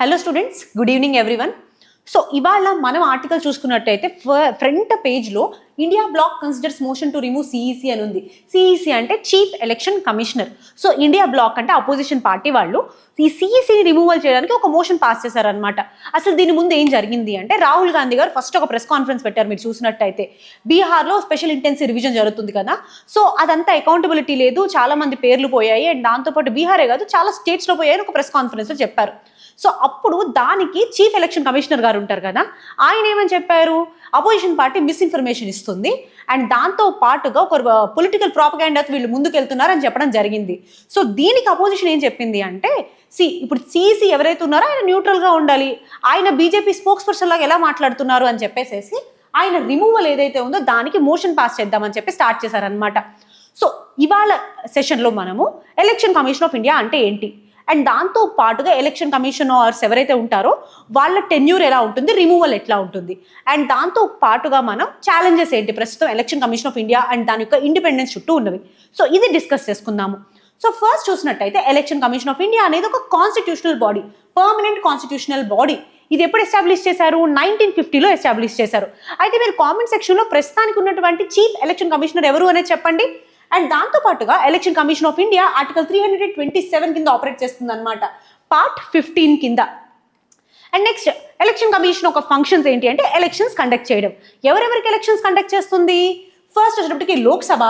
Hello students, good evening everyone. So ఇవాళ మనం article చూసుకున్నట్టయితే ఫ్రంట్ పేజ్లో India bloc considers motion to remove CEC అని ఉంది. సిఈసి అంటే chief election commissioner. So India bloc అంటే అపోజిషన్ పార్టీ వాళ్ళు ఈ సిఈసిని రిమూవల్ చేయడానికి ఒక మోషన్ పాస్ చేశారనమాట. అసలు దీని ముందు ఏం జరిగింది అంటే రాహుల్ గాంధీ గారు ఫస్ట్ ఒక ప్రెస్ కాన్ఫరెన్స్ పెట్టారు. మీరు చూసినట్టయితే బీహార్లో స్పెషల్ ఇంటెన్సివ్ రివిజన్ జరుగుతుంది కదా, సో అదంతా అకౌంటబిలిటీ లేదు, చాలా మంది పేర్లు పోయాయి, అండ్ దాంతోపాటు బీహారే కాదు చాలా స్టేట్స్లో పోయాయని ఒక ప్రెస్ కాన్ఫరెన్స్లో చెప్పారు. సో అప్పుడు దానికి చీఫ్ ఎలక్షన్ కమిషనర్ గారు ఉంటారు కదా, ఆయన ఏమని చెప్పారు, అపోజిషన్ పార్టీ మిస్ఇన్ఫర్మేషన్ ఇస్తుంది అండ్ దాంతో పాటుగా ఒక పొలిటికల్ ప్రాపగాండాతో వీళ్ళు ముందుకెళ్తున్నారు అని చెప్పడం జరిగింది. సో దీనికి అపోజిషన్ ఏం చెప్పింది అంటే, ఇప్పుడు సిఈసి ఎవరైతే ఉన్నారో ఆయన న్యూట్రల్గా ఉండాలి, ఆయన బీజేపీ స్పోక్స్ పర్సన్ లాగా ఎలా మాట్లాడుతున్నారు అని చెప్పేసి ఆయన రిమూవల్ ఏదైతే ఉందో దానికి మోషన్ పాస్ చేద్దామని చెప్పి స్టార్ట్ చేశారనమాట. సో ఇవాళ సెషన్లో మనము ఎలక్షన్ కమిషన్ ఆఫ్ ఇండియా అంటే ఏంటి అండ్ దాంతో పాటుగా ఎలక్షన్ కమిషనర్స్ ఎవరైతే ఉంటారో వాళ్ళ టెన్యూర్ ఎలా ఉంటుంది, రిమూవల్ ఎట్లా ఉంటుంది, అండ్ దాంతో పాటుగా మనం ఛాలెంజెస్ ఏంటి ప్రస్తుతం election commission of India and దాని యొక్క ఇండిపెండెన్స్ చుట్టూ ఉన్నవి. సో ఇది డిస్కస్ చేసుకుందాము. సో ఫస్ట్ చూసినట్టయితే ఎలక్షన్ కమిషన్ ఆఫ్ ఇండియా అనేది ఒక constitutional body, permanent constitutional body. ఇది ఎప్పుడు ఎస్టాబ్లిష్ చేశారు, 1950లో ఎస్టాబ్లిష్ చేశారు. అయితే మీరు కామెంట్ సెక్షన్లో ప్రస్తుతానికి ఉన్నటువంటి చీఫ్ ఎలక్షన్ కమిషనర్ ఎవరు అనేది చెప్పండి. అండ్ దాంతో పాటుగా election commission of India article 327 కింద ఆపరేట్ చేస్తుంది అనమాట, పార్ట్ 15 కింద. అండ్ నెక్స్ట్ ఎలక్షన్ కమిషన్ ఒక ఫంక్షన్స్ ఏంటి అంటే ఎలక్షన్స్ కండక్ట్ చేయడం. ఎవరెవరికి ఎలక్షన్స్ కండక్ట్ చేస్తుంది, ఫస్ట్ వచ్చేటప్పటికి లోక్సభ,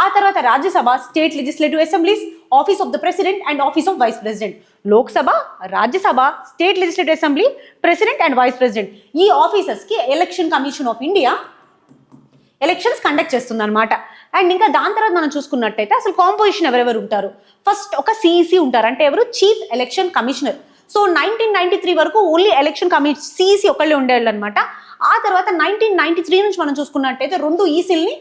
ఆ తర్వాత Rajya Sabha, state legislative assemblies, office of the president and office of vice president. Lok Sabha, Rajya Sabha, state legislative assembly, president and vice president, ఈ ఆఫీసర్స్కి election commission of India elections conduct చేస్తుంది అనమాట. అండ్ ఇంకా దాని తర్వాత మనం చూసుకున్నట్టయితే అసలు కాంపోజిషన్ ఎవరెవరు ఉంటారు, ఫస్ట్ ఒక సిఈసి ఉంటారు, అంటే ఎవరు, చీఫ్ ఎలక్షన్ కమిషనర్. సో 1993 వరకు ఓన్లీ ఎలక్షన్ సిఈసి ఒకళ్ళే ఉండేవాళ్ళు అనమాట. ఆ తర్వాత 1993 నుంచి మనం చూసుకున్నట్టయితే 2 ఈసీల్ని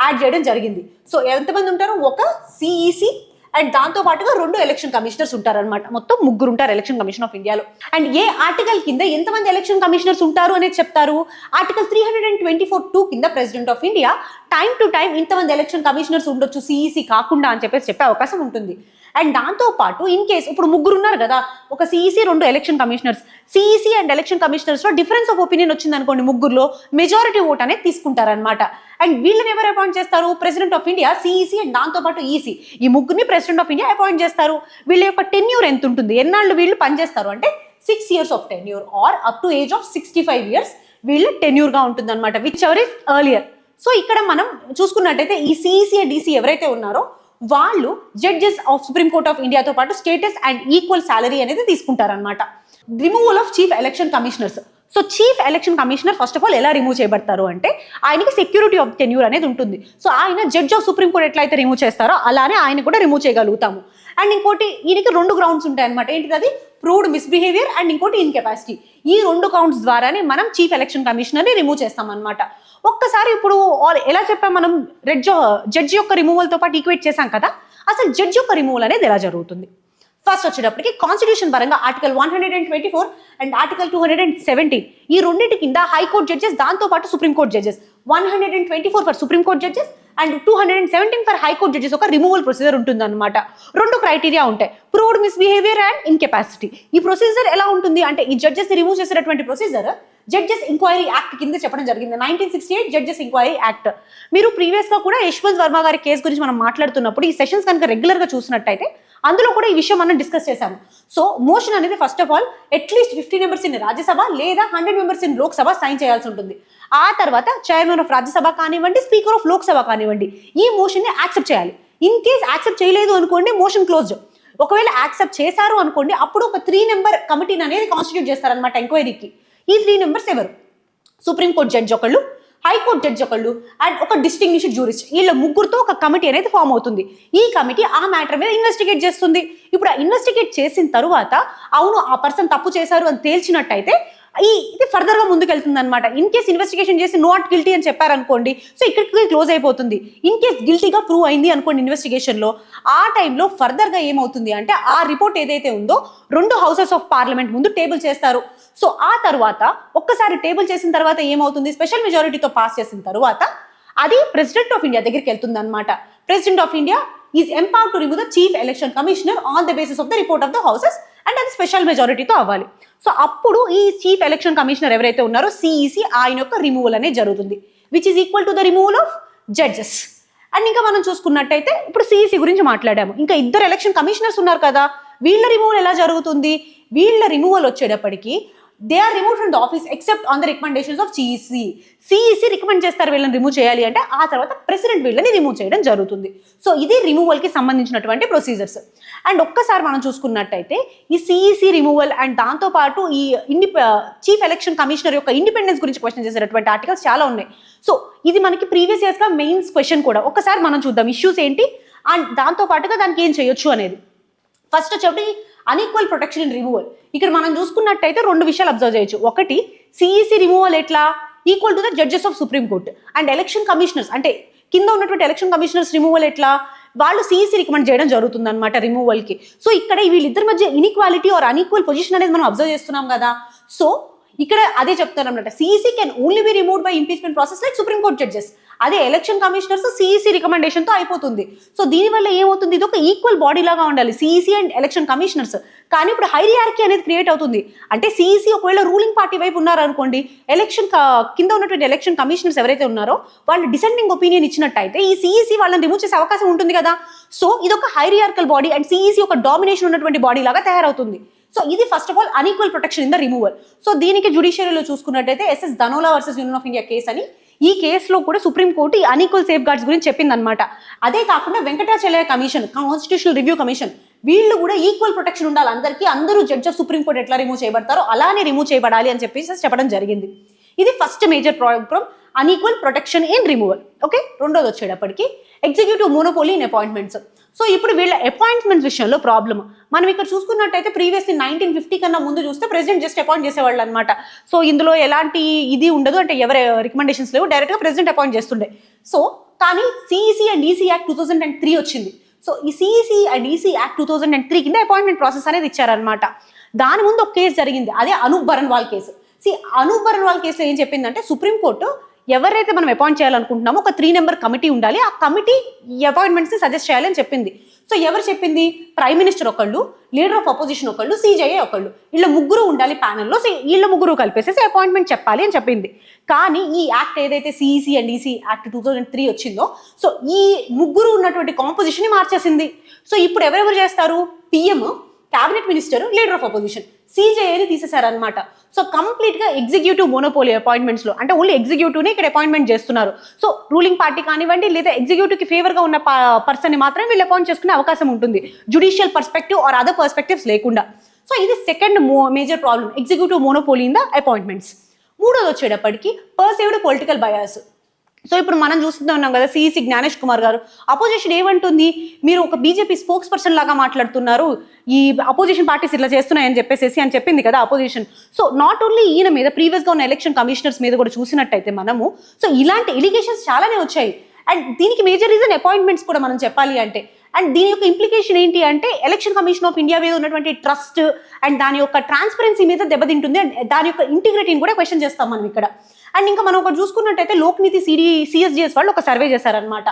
యాడ్ చేయడం జరిగింది. సో ఎంతమంది ఉంటారు, ఒక సిఈసి అండ్ దాంతో పాటుగా 2 ఎలక్షన్ కమిషనర్స్ ఉంటారనమాట. మొత్తం 3 ఉంటారు ఎలక్షన్ కమిషన్ ఆఫ్ ఇండియాలో. అండ్ ఏ ఆర్టికల్ కింద ఎంతమంది ఎలక్షన్ కమిషనర్స్ ఉంటారు అనేది చెప్తారు, ఆర్టికల్ 324(2) కింద president of India time to time ఇంతమంది ఎలక్షన్ కమిషనర్స్ ఉండొచ్చు సిఈసి కాకుండా అని చెప్పే అవకాశం ఉంటుంది. అండ్ దాంతో పాటు ఇన్ కేస్ ఇప్పుడు 3 ఉన్నారు కదా, ఒక CEC 2 election commissioners, CEC and election కమిషనర్స్లో డిఫరెన్స్ ఆఫ్ ఒపీనియన్ వచ్చింది అనుకోండి, 3లో మెజారిటీ ఓట్ అనేది తీసుకుంటారనమాట. అండ్ వీళ్ళని ఎవరు అపాయింట్ చేస్తారు, president of India, CEC and దాంతో పాటు ఈసీ, ఈ 3ని ప్రెసిడెంట్ ఆఫ్ ఇండియా అపాయింట్ చేస్తారు. వీళ్ళ యొక్క టెన్యూర్ ఎంత ఉంటుంది, ఎన్నాళ్ళు వీళ్ళు పనిచేస్తారు అంటే 6 years of tenure or up to age of 65 years వీళ్ళ టెన్యూర్గా ఉంటుంది అనమాట, whichever is earlier. So ఇక్కడ మనం చూసుకున్నట్టయితే ఈ సిఈసి అండ్ ఈసీ ఎవరైతే ఉన్నారో వాళ్ళు judges of supreme court of ఇండియాతో పాటు స్టేటస్ అండ్ ఈక్వల్ సాలరీ అనేది తీసుకుంటారనమాట. Removal of chief election commissioners. So chief election commissioner first of all ఎలా రిమూవ్ చేయబడతారు అంటే, ఆయనకి సెక్యూరిటీ ఆఫ్ టెన్యూర్ అనేది ఉంటుంది. సో ఆయన జడ్జ్ ఆఫ్ సుప్రీం కోర్ట్ ఎట్లయితే రిమూవ్ చేస్తారో అలానే ఆయన కూడా రిమూవ్ చేయగలుగుతాము. అండ్ ఇంకోటి ఈయనకి 2 గ్రౌండ్స్ ఉంటాయి అనమాట. ఏంటిది, అది ప్రూవ్డ్ మిస్బిహేవియర్ అండ్ ఇంకోటి ఇన్కెపాసిటీ. ఈ 2 కౌంట్స్ ద్వారానే మనం చీఫ్ ఎలక్షన్ కమిషనర్ని రిమూవ్ చేస్తాం అనమాట. ఒక్కసారి ఇప్పుడు ఎలా చెప్పాం మనం, జడ్జి యొక్క రిమూవల్తో పాటు ఈక్వేట్ చేశాం కదా, అసలు జడ్జి యొక్క రిమూవల్ అనేది ఎలా జరుగుతుంది. ఫస్ట్ వచ్చేటప్పటికి కాన్స్టిట్యూషన్ పరంగా ఆర్టికల్ 124 అండ్ ఆర్టికల్ 217 ఈ 2 కింద హైకోర్టు జడ్జెస్, దాంతో పాటు supreme court judges, 124 for supreme court judges and 217 for high court judges ఒక రిమూవల్ ప్రొసీజర్ ఉంటుంది అనమాట. 2 క్రైటీరియా ఉంటాయి, ప్రూవ్డ్ మిస్బిహేవియర్ అండ్ ఇన్కెపాసిటీ. ఈ ప్రొసీజర్ ఎలా ఉంటుంది అంటే, ఈ జడ్జెస్ రిమూవ్ చేసేటటువంటి ప్రొసీజర్ జడ్జెస్ ఎంక్వైరీ యాక్ట్ కింద చెప్పడం జరిగింది, 1968 జడ్జెస్ ఎంక్వైరీ యాక్ట్. మీరు ప్రీవియస్గా కూడా యశ్వంత్ వర్మ గారి కేసు గురించి మనం మాట్లాడుతున్నప్పుడు ఈ సెషన్స్ కనుక రెగ్యులర్గా చూసినట్టయితే అందులో కూడా ఈ విషయం మనం డిస్కస్ చేశాము. సో మోషన్ అనేది first of all at least 50 members in Rajya Sabha లేదా 100 members ఇన్ లోక్సభ సైన్ చేయాల్సి ఉంటుంది. ఆ తర్వాత చైర్మన్ ఆఫ్ రాజ్యసభ కానివ్వండి, స్పీకర్ ఆఫ్ లోక్సభ కానివ్వండి, ఈ మోషన్ని యాక్సెప్ట్ చేయాలి. ఇన్ కేస్ యాక్సెప్ట్ చేయలేదు అనుకోండి, మోషన్ క్లోజ్డ్. ఒకవేళ యాక్సెప్ట్ చేశారు అనుకోండి, అప్పుడు ఒక 3 member కమిటీని అనేది కాన్స్టిట్యూట్ చేస్తారనమాట ఎంక్వైరీకి. ఈ 3 members ఎవరు, సుప్రీంకోర్టు జడ్జి ఒకళ్ళు, హైకోర్టు జడ్జి ఒకళ్ళు అండ్ ఒక డిస్టింగ్విష్డ్ జ్యూరిస్ట్. వీళ్ళ 3తో ఒక కమిటీ అనేది ఫామ్ అవుతుంది. ఈ కమిటీ ఆ మ్యాటర్ మీద ఇన్వెస్టిగేట్ చేస్తుంది. ఇప్పుడు ఆ ఇన్వెస్టిగేట్ చేసిన తర్వాత అవును ఆ పర్సన్ తప్పు చేశారు అని తేల్చినట్టయితే ఇది ఫర్దర్ గా ముందుకు వెళ్తుంది అనమాట. ఇన్ కేస్ ఇన్వెస్టిగేషన్ చేసి నాట్ గిల్టీ అని చెప్పారనుకోండి, సో ఇక్కడికి క్లోజ్ అయిపోతుంది. ఇన్ కేస్ గిల్టీగా ప్రూవ్ అయింది అనుకోండి ఇన్వెస్టిగేషన్ లో, ఆ టైంలో ఫర్దర్ గా ఏమవుతుంది అంటే ఆ రిపోర్ట్ ఏదైతే ఉందో 2 హౌసెస్ ఆఫ్ పార్లమెంట్ ముందు టేబుల్ చేస్తారు. సో ఆ తర్వాత ఒక్కసారి టేబుల్ చేసిన తర్వాత ఏమవుతుంది, స్పెషల్ మెజారిటీతో పాస్ చేసిన తర్వాత అది ప్రెసిడెంట్ ఆఫ్ ఇండియా దగ్గరికి వెళ్తుంది అనమాట. President of India is empowered to remove the chief election commissioner on the basis of the report of the houses and అది స్పెషల్ మెజారిటీతో అవ్వాలి. సో అప్పుడు ఈ చీఫ్ ఎలక్షన్ కమిషనర్ ఎవరైతే ఉన్నారో సిఈసి ఆయన యొక్క రిమూవల్ అనేది జరుగుతుంది, which is equal to the removal of judges. And ఇంకా మనం చూసుకున్నట్టయితే ఇప్పుడు సిఈసి గురించి మాట్లాడాము, ఇంకా ఇద్దరు ఎలక్షన్ కమిషనర్స్ ఉన్నారు కదా, వీళ్ళ రిమూవల్ ఎలా జరుగుతుంది? వీళ్ళ రిమూవల్ వచ్చేటప్పటికి they are remove from the office except on the recommendations of CEC recommend చేస్తారు వీళ్ళని రిమూవ్ చేయాలి అంటే, ఆ తర్వాత ప్రెసిడెంట్ వీళ్ళని రిమూవ్ చేయడం జరుగుతుంది. సో ఇది రిమూవల్ కి సంబంధించినటువంటి ప్రొసీజర్స్. అండ్ ఒక్కసారి మనం చూసుకున్నట్టయితే ఈ సిఈసి రిమూవల్ అండ్ దాంతో పాటు ఈ చీఫ్ ఎలక్షన్ కమిషనర్ యొక్క ఇండిపెండెన్స్ గురించి క్వశ్చన్ చేసేటటువంటి ఆర్టికల్స్ చాలా ఉన్నాయి. సో ఇది మనకి ప్రీవియస్ ఇయర్స్ గా మెయిన్స్ క్వశ్చన్ కూడా. ఒక్కసారి మనం చూద్దాం ఇష్యూస్ ఏంటి అండ్ దాంతో పాటుగా దానికి ఏం చేయొచ్చు అనేది. ఫస్ట్ వచ్చేటి అన్ఈక్వల్ ప్రొటెక్షన్ ఇన్ రిమూవల్. ఇక్కడ మనం చూసుకున్నట్టయితే రెండు విషయాలు అబ్జర్వ్ చేయొచ్చు. ఒకటి, సిఈసి రిమూవల్ ఎట్లా equal to the judges of supreme court, and election commissioners అంటే కింద ఉన్నటువంటి ఎలక్షన్ కమిషనర్స్ రిమూవల్ ఎట్లా, వాళ్ళు సిఈసి రికమెండ్ చేయడం జరుగుతుంది అనమాట రిమూవల్ కి. సో ఇక్కడ వీళ్ళిద్దరి మధ్య ఇన్ఈక్వాలిటీ ఆర్ అన్ఈక్వల్ పొజిషన్ అనేది మనం అబ్జర్వ్ చేస్తున్నాం కదా. సో ఇక్కడ అదే చెప్తారు అనమాట, CEC can only be removed by impeachment process like supreme court judges. అదే ఎలక్షన్ కమిషనర్స్ సిఈసి రికమెండేషన్ తో అయిపోతుంది. సో దీనివల్ల ఏమవుతుంది, ఇది ఒక ఈక్వల్ బాడీ లాగా ఉండాలి సిఈసి అండ్ ఎలక్షన్ కమిషనర్స్. కానీ ఇప్పుడు హైరియార్కీ అనేది క్రియేట్ అవుతుంది. అంటే సిఈసి ఒకవేళ రూలింగ్ పార్టీ వైపు ఉన్నారనుకోండి, ఎలక్షన్ కింద ఉన్నటువంటి ఎలక్షన్ కమిషనర్స్ ఎవరైతే ఉన్నారో వాళ్ళు డిసెండింగ్ ఒపీనియన్ ఇచ్చినట్టయితే ఈ సిఈసి వాళ్ళని రిమూవ్ చేసే అవకాశం ఉంటుంది కదా. సో ఇది ఒక హైరియార్కల్ బాడీ అండ్ సిఈసి ఒక డామినేషన్ ఉన్నటువంటి బాడీ లాగా తయారవుతుంది. సో ఇది first of all unequal protection in the removal. So దీనికి జుడిషియరీలో చూసుకున్నట్టయితే SS Dhanoa versus union of India case అని, ఈ కేసులో కూడా సుప్రీంకోర్టు ఈ అన్ఈక్వల్ సేఫ్ గార్డ్స్ గురించి చెప్పిందనమాట. అదే కాకుండా Venkatachaliah commission, constitutional review commission, వీళ్ళు కూడా ఈక్వల్ ప్రొటెక్షన్ ఉండాలి అందరికీ, అందరూ జడ్జ్ ఆఫ్ సుప్రీంకోర్టు ఎట్లా రిమూవ్ చేయబడతారో అలానే రిమూవ్ చేయబడాలి అని చెప్పేసి చెప్పడం జరిగింది. ఇది first major problem, unequal protection in removal. Okay, రెండోది వచ్చేటప్పటికి executive monopoly in appointments. So ఇప్పుడు వీళ్ళ అపాయింట్మెంట్స్ విషయంలో ప్రాబ్లమ్ మనం ఇక్కడ చూసుకున్నట్టయితే ప్రీవియస్లీ 1950 కన్నా ముందు చూస్తే ప్రెసిడెంట్ జస్ట్ అపాయింట్ చేసేవాళ్ళు అనమాట. సో ఇందులో ఎలాంటి ఇది ఉండదు, అంటే ఎవరి రికమెండేషన్స్ లేవు, డైరెక్ట్గా ప్రెసిడెంట్ అపాయింట్ చేస్తుండే. సో కానీ సిఈసి అండ్ ఈసీ యాక్ట్ 2003 వచ్చింది. సో ఈ సిఈసి అండ్ ఈసీ యాక్ట్ 2003 కింద అపాయింట్మెంట్ ప్రాసెస్ అనేది ఇచ్చారనమాట. దాని ముందు ఒక కేసు జరిగింది, అదే అనూప్ బరన్వాల్ కేసు. అనూప్ బరన్వాల్ కేసులో ఏం చెప్పిందంటే, సుప్రీంకోర్టు ఎవరైతే మనం అపాయింట్ చేయాలనుకుంటున్నామో ఒక 3 మెంబర్ కమిటీ ఉండాలి, ఆ కమిటీ అపాయింట్మెంట్స్ సజెస్ట్ చేయాలి అని చెప్పింది. సో ఎవరు చెప్పింది, ప్రైమ్ మినిస్టర్ ఒకళ్ళు, లీడర్ ఆఫ్ అపోజిషన్ ఒకళ్ళు, సిజేఐ ఒకళ్ళు, వీళ్ళ ముగ్గురు ఉండాలి ప్యానెల్లో. సో వీళ్ళ ముగ్గురు కలిపేసేసి అపాయింట్మెంట్ చెప్పాలి అని చెప్పింది. కానీ ఈ యాక్ట్ ఏదైతే సిఈసి అండ్ ఈసీ యాక్ట్ 2003 వచ్చిందో, సో ఈ ముగ్గురు ఉన్నటువంటి కాంపోజిషన్ ని మార్చేసింది. సో ఇప్పుడు ఎవరెవరు చేస్తారు, PM, cabinet minister, leader of opposition, సిజేఐని తీసేశారనమాట. సో కంప్లీట్ గా ఎగ్జిక్యూటివ్ మోనోపోలీ అపాయింట్మెంట్స్ లో, అంటే ఓన్లీ ఎగ్జిక్యూటివ్ ని ఇక్కడ అపాయింట్మెంట్ చేస్తున్నారు. సో రూలింగ్ పార్టీ కానివ్వండి లేదా ఎగ్జిక్యూటివ్ కి ఫేవర్ గా ఉన్న పర్సన్ ని మాత్రమే వీళ్ళు అపాయింట్ చేసుకునే అవకాశం ఉంటుంది, judicial perspective are other perspectives లేకుండా. సో ఇది second major problem, executive monopoly in the appointments. మూడోది వచ్చేటప్పటికి పర్సీవ్డ్ పొలిటికల్ బయాస్. సో ఇప్పుడు మనం చూస్తున్నాం కదా, సిఈసి జ్ఞానేష్ కుమార్ గారు అపోజిషన్ ఏమంటుంది, మీరు ఒక బీజేపీ స్పోక్స్ పర్సన్ లాగా మాట్లాడుతున్నారు, ఈ అపోజిషన్ పార్టీస్ ఇట్లా చేస్తున్నాయని చెప్పేసి అని చెప్పింది కదా అపోజిషన్. సో నాట్ ఓన్లీ ఈయన మీద, ప్రీవియస్ గా ఉన్న ఎలక్షన్ కమిషనర్స్ మీద కూడా చూసినట్టయితే మనము, సో ఇలాంటి ఎలిగేషన్స్ చాలానే వచ్చాయి. అండ్ దీనికి మేజర్ రీజన్ అపాయింట్మెంట్స్ కూడా మనం చెప్పాలి అంటే. అండ్ దీని యొక్క ఇంప్లికేషన్ ఏంటి అంటే, ఎలక్షన్ కమిషన్ ఆఫ్ ఇండియా మీద ఉన్నటువంటి ట్రస్ట్ అండ్ దాని యొక్క ట్రాన్స్పరెన్సీ మీద దెబ్బతింటుంది, అండ్ దాని యొక్క ఇంటిగ్రిటీని కూడా క్వశ్చన్ చేస్తాం మనం ఇక్కడ. అండ్ ఇంకా మనం ఒకటి చూసుకున్నట్టయితే లోక్నీతి సిఎస్జిఎస్ వాళ్ళు ఒక సర్వే చేశారనమాట.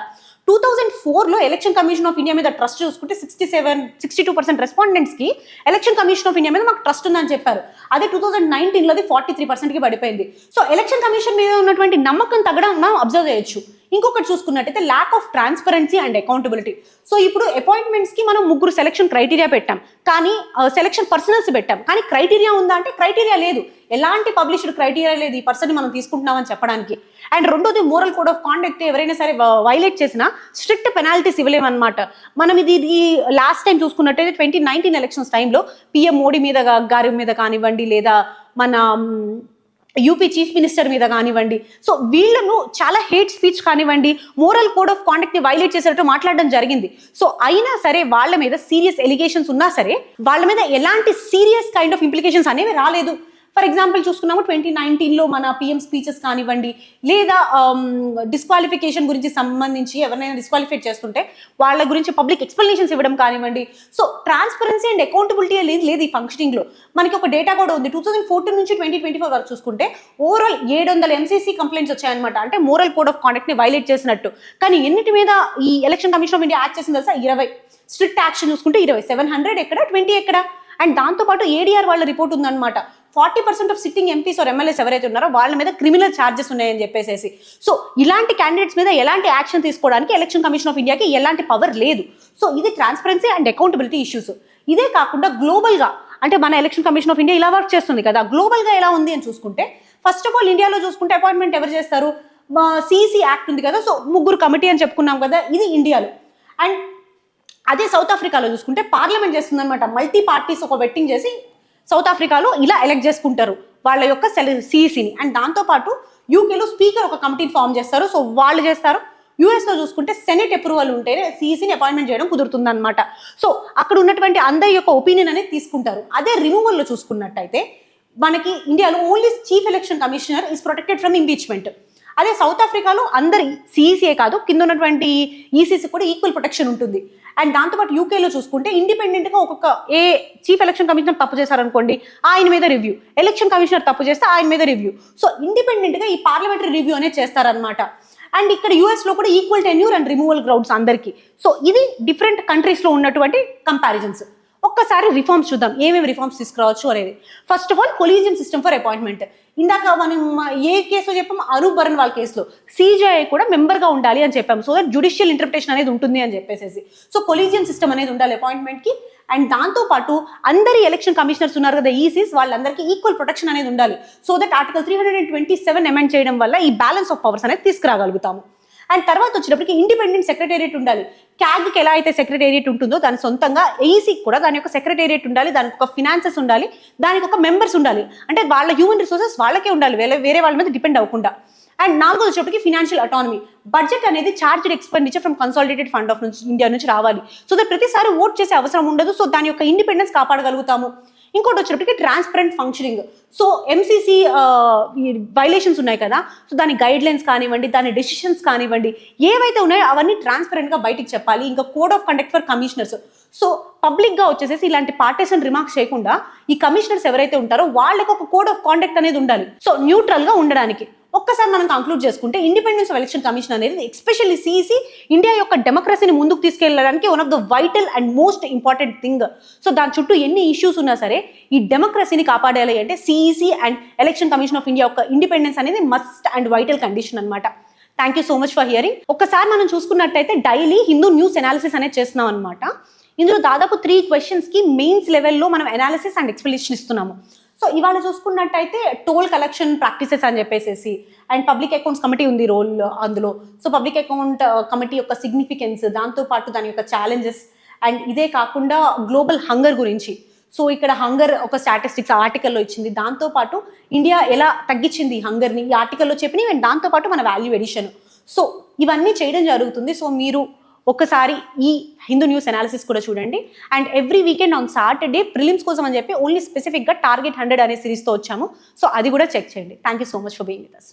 2004లో ఎలక్షన్ కమిషన్ ఆఫ్ ఇండియా మీద ట్రస్ట్ చూసుకుంటే 62% రెస్పాండెంట్స్ కి ఎలక్షన్ కమిషన్ ఆఫ్ ఇండియా మీద మాకు ట్రస్ట్ ఉందని చెప్పారు. అదే 2019లో 43% కి పడిపోయింది. సో ఎలక్షన్ కమిషన్ మీద ఉన్నటువంటి నమ్మకం తగ్గడం మనం అబ్జర్వ్ చేయొచ్చు. ఇంకొకటి చూసుకున్నట్టయితే lack of transparency and accountability. So ఇప్పుడు అపాయింట్మెంట్స్ కి మనం ముగ్గురు సెలక్షన్ క్రైటీరియా పెట్టాం, కానీ సెలక్షన్ పర్సనల్స్ పెట్టాం, కానీ క్రైటీరియా ఉందా అంటే క్రైటీరియా లేదు, ఎలాంటి పబ్లిష్డ్ క్రైటీరియా లేదు ఈ పర్సన్ ని మనం తీసుకుంటున్నామని చెప్పడానికి. అండ్ రెండోది మోరల్ కోడ్ ఆఫ్ కాండక్ట్ ఎవరైనా సరే వైలేట్ చేసినా స్ట్రిక్ట్ పెనాల్టీస్ ఇవ్వలేమన్నమాట. మనం ఇది లాస్ట్ టైం చూసుకున్నట్టయితే 2019 ఎలక్షన్స్ టైంలో పిఎం మోడీ మీద గారి మీద కానివ్వండి, లేదా మన యూపీ చీఫ్ మినిస్టర్ మీద కానివ్వండి, సో వీళ్ళను చాలా హేట్ స్పీచ్ కానివ్వండి, మోరల్ కోడ్ ఆఫ్ కాండక్ట్ ని వైలేట్ చేసేటట్టు మాట్లాడడం జరిగింది. సో అయినా సరే వాళ్ళ మీద సీరియస్ ఎలిగేషన్స్ ఉన్నా సరే వాళ్ళ మీద ఎలాంటి సీరియస్ కైండ్ ఆఫ్ ఇంప్లికేషన్స్ అనేవి రాలేదు. ఫర్ ఎగ్జాంపుల్ చూసుకున్నాము 2019లో మన పిఎం స్పీచెస్ కానివ్వండి, లేదా డిస్క్వాలిఫికేషన్ గురించి సంబంధించి ఎవరినైనా డిస్క్వాలిఫై చేస్తుంటే వాళ్ళ గురించి పబ్లిక్ ఎక్స్ప్లెనేషన్స్ ఇవ్వడం కానివ్వండి. సో ట్రాన్స్పరెన్సీ అండ్ అకౌంటబిలిటీ లేదు ఈ ఫంక్షనింగ్ లో. మనకి ఒక డేటా కూడా ఉంది, 2014 నుంచి 2024 వరకు చూసుకుంటే ఓవరాల్ 700 ఎంసీసీ కంప్లైంట్స్ వచ్చాయన్నమాట, అంటే మోరల్ కోడ్ ఆఫ్ కాండక్ట్ ని వైలేట్ చేసినట్టు. కానీ ఎన్నిటి మీద ఈ election commission of India act చేసింది తెలుసా, 20. స్ట్రిక్ట్ యాక్షన్ చూసుకుంటే 20, 700 ఎక్కడ, 20 ఎక్కడ. అండ్ దాంతోపాటు ఏడీఆర్ వాళ్ళ రిపోర్ట్ ఉందన్నమాట. 40% of sitting MPs or MLAs ఎవరైతే ఉన్నారో వాళ్ళ మీద క్రిమినల్ ఛార్జెస్ ఉన్నాయని చెప్పేసి. సో ఇలాంటి క్యాండిడేట్స్ మీద ఎలాంటి యాక్షన్ తీసుకోవడానికి ఎలక్షన్ కమిషన్ ఆఫ్ ఇండియాకి ఎలాంటి పవర్ లేదు. సో ఇది ట్రాన్స్పరెన్సీ అండ్ అకౌంటబిలిటీ ఇష్యూస్. ఇదే కాకుండా గ్లోబల్గా అంటే మన ఎలక్షన్ కమిషన్ ఆఫ్ ఇండియా ఇలా వర్క్ చేస్తుంది కదా, గ్లోబల్గా ఎలా ఉంది అని చూసుకుంటే ఫస్ట్ ఆఫ్ ఆల్ ఇండియాలో చూసుకుంటే అపాయింట్మెంట్ ఎవరు చేస్తారు? సిఈసి యాక్ట్ ఉంది కదా, సో 3 కమిటీ అని చెప్పుకున్నాం కదా, ఇది ఇండియాలో. అండ్ అదే సౌత్ ఆఫ్రికాలో చూసుకుంటే పార్లమెంట్ చేస్తుంది అనమాట. మల్టీ పార్టీస్ ఒక వెట్టింగ్ చేసి సౌత్ ఆఫ్రికాలో ఇలా ఎలక్ట్ చేసుకుంటారు వాళ్ళ యొక్క సిఈసిని. అండ్ దాంతోపాటు యూకేలో స్పీకర్ ఒక కమిటీని ఫామ్ చేస్తారు, సో వాళ్ళు చేస్తారు. యూఎస్లో చూసుకుంటే సెనెట్ అప్రూవల్ ఉంటేనే సిఈసిని అపాయింట్మెంట్ చేయడం కుదురుతుంది అనమాట. సో అక్కడ ఉన్నటువంటి అందరి యొక్క ఒపీనియన్ అనేది తీసుకుంటారు. అదే రిమూవల్లో చూసుకున్నట్టయితే మనకి ఇండియాలో only chief election commissioner is protected from impeachment. అదే సౌత్ ఆఫ్రికాలో అందరి సిఈసీఏ కాదు, కింద ఉన్నటువంటి ఈసీసీ కూడా ఈక్వల్ ప్రొటెక్షన్ ఉంటుంది. అండ్ దాంతోపాటు యూకేలో చూసుకుంటే ఇండిపెండెంట్గా ఒక్కొక్క ఏ చీఫ్ ఎలక్షన్ కమిషనర్ తప్పు చేశారనుకోండి ఆయన మీద రివ్యూ, ఎలక్షన్ కమిషనర్ తప్పు చేస్తే ఆయన మీద రివ్యూ. సో ఇండిపెండెంట్గా ఈ పార్లమెంటరీ రివ్యూ అనేది చేస్తారనమాట. అండ్ ఇక్కడ యూఎస్లో కూడా equal tenure and removal grounds అందరికీ. సో ఇది డిఫరెంట్ కంట్రీస్లో ఉన్నటువంటి కంపారిజన్స్. ఒక్కసారి రిఫార్మ్స్ చూద్దాం, ఏమేమి రిఫార్మ్స్ తీసుకురావచ్చు అనేది. First of all collegium system for appointment. ఇందాక మనం ఏ కేసులో చెప్పాం, అనూప్ బరన్ వాళ్ళ కేసులో సిజేఐ కూడా మెంబర్గా ఉండాలి అని చెప్పాం. సో దట్ జ్యుడిషియల్ ఇంటర్ప్రిటేషన్ అనేది ఉంటుంది అని చెప్పేసి. సో కొలీజియం సిస్టమ్ అనేది ఉండాలి అపాయింట్మెంట్కి. అండ్ దాంతోపాటు అందరి ఎలక్షన్ కమిషనర్స్ ఉన్నారు కదా ఈసీస్, వాళ్ళందరికీ ఈక్వల్ ప్రొటెక్షన్ అనేది ఉండాలి. సో దట్ ఆర్టికల్ 327 అమెండ్ చేయడం వల్ల ఈ బ్యాలెన్స్ ఆఫ్ పవర్స్ అనేది తీసుకురాగలుగుతాము. అండ్ తర్వాత వచ్చేటప్పటికి ఇండిపెండెంట్ సెక్రటేరియట్ ఉండాలి. క్యాగ్కి ఎలా అయితే సెక్రటేరియట్ ఉంటుందో దాని సొంతంగా ఏఈసీకి కూడా దాని యొక్క సెక్రటేరియట్ ఉండాలి, దానికి ఒక ఫినాన్సెస్ ఉండాలి, దానికి ఒక మెంబర్స్ ఉండాలి. అంటే వాళ్ళ హ్యూమన్ రిసోర్సెస్ వాళ్ళకే ఉండాలి, వేరే వాళ్ళ మీద డిపెండ్ అవ్వకుండా. అండ్ 4వ వచ్చేటప్పటికి ఫినాన్షియల్ అటానమీ. బడ్జెట్ అనేది charged expenditure from consolidated fund of India నుంచి రావాలి. సో దట్ ప్రతిసారి ఓట్ చేసే అవసరం ఉండదు. సో దాని యొక్క ఇండిపెండెన్స్ కాపాడగలుగుతాము. ఇంకోటి వచ్చేటప్పటికి transparent functioning. So MCC violations ఉన్నాయి కదా, సో దాని గైడ్ లైన్స్ కానివ్వండి, దాని డెసిషన్స్ కానివ్వండి, ఏవైతే ఉన్నాయో అవన్నీ ట్రాన్స్పరెంట్గా బయటికి చెప్పాలి. ఇంకా code of conduct for commissioners. So పబ్లిక్గా వచ్చేసేసి ఇలాంటి పార్టీషన్ రిమార్క్స్ చేయకుండా ఈ కమిషనర్స్ ఎవరైతే ఉంటారో వాళ్ళకి ఒక కోడ్ ఆఫ్ కాండక్ట్ అనేది ఉండాలి. సో న్యూట్రల్గా ఉండడానికి. ఒక్కసారి మనం కంక్లూడ్ చేసుకుంటే ఇండిపెండెన్స్ ఆఫ్ ఎలక్షన్ కమిషన్ అనేది ఎస్పెషల్లీ సిఈసి ఇండియా యొక్క డెమోక్రసీని ముందుకు తీసుకెళ్ళడానికి one of the vital and most important thing. So దాని చుట్టూ ఎన్ని ఇష్యూస్ ఉన్నా సరే ఈ డెమోక్రసీని కాపాడాలి అంటే CEC and election commission of India యొక్క ఇండిపెండెన్స్ అనేది మస్ట్ అండ్ వైటల్ కండిషన్ అనమాట. Thank you so much for hearing. ఒక్కసారి మనం చూసుకున్నట్టయితే డైలీ హిందూ న్యూస్ అనాలిసిస్ అనేది చేస్తున్నాం అనమాట. ఇందులో దాదాపు 3 క్వశ్చన్స్కి మెయిన్స్ లెవెల్లో మనం అనాలిసిస్ అండ్ ఎక్స్ప్లెనేషన్ ఇస్తున్నాము. సో ఇవాళ చూసుకున్నట్టయితే టోల్ కలెక్షన్ ప్రాక్టీసెస్ అని చెప్పేసి అండ్ పబ్లిక్ అకౌంట్స్ కమిటీ ఉంది రోల్ అందులో. సో పబ్లిక్ అకౌంట్ కమిటీ యొక్క సిగ్నిఫికెన్స్, దాంతోపాటు దాని యొక్క ఛాలెంజెస్, అండ్ ఇదే కాకుండా గ్లోబల్ హంగర్ గురించి. సో ఇక్కడ హంగర్ ఒక స్టాటిస్టిక్స్ ఆర్టికల్లో ఇచ్చింది, దాంతోపాటు ఇండియా ఎలా తగ్గించింది ఈ హంగర్ని ఈ ఆర్టికల్లో చెప్పినవి, అండ్ దాంతోపాటు మన వాల్యూ ఎడిషన్. సో ఇవన్నీ చేయడం జరుగుతుంది. సో మీరు ఒకసారి ఈ హిందూ న్యూస్ అనాలిసిస్ కూడా చూడండి. And every weekend on Saturday prelims కోసం అని చెప్పి ఓన్లీ స్పెసిఫిక్గా టార్గెట్ 100 అనే సిరీస్తో వచ్చాము. సో అది కూడా చెక్ చేయండి. Thank you so much for being with us.